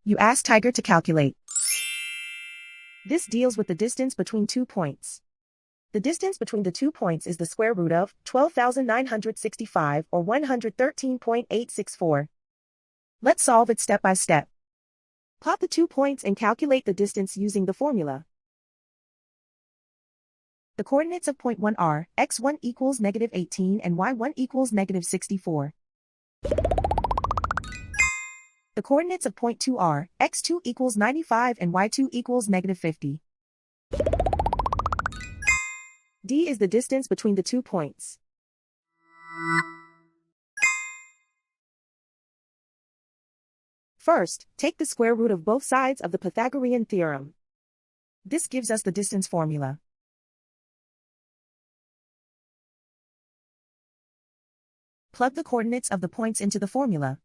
You ask Tiger to calculate. This deals with the distance between 2 points. The distance between the 2 points is the square root of 12,965 or 113.864. Let's solve it step by step. Plot the 2 points and calculate the distance using the formula. The coordinates of point 1 are x1 equals -18 and y1 equals -64. The coordinates of point 2 are x2 equals 95 and y2 equals -50. D is the distance between the 2 points. First, take the square root of both sides of the Pythagorean theorem. This gives us the distance formula. Plug the coordinates of the points into the formula.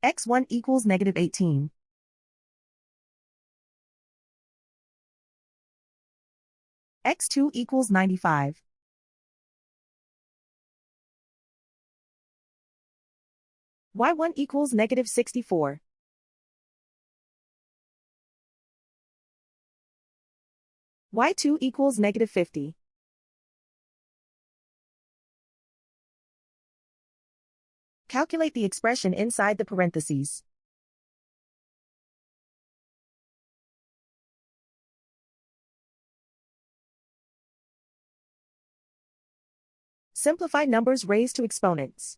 x1 equals -18. x2 equals 95. y1 equals -64. y2 equals -50. Calculate the expression inside the parentheses. Simplify numbers raised to exponents.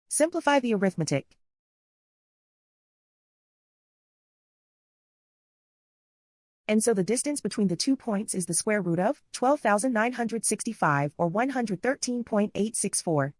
Simplify the arithmetic. And so the distance between the 2 points is the square root of 12,965 or 113.864.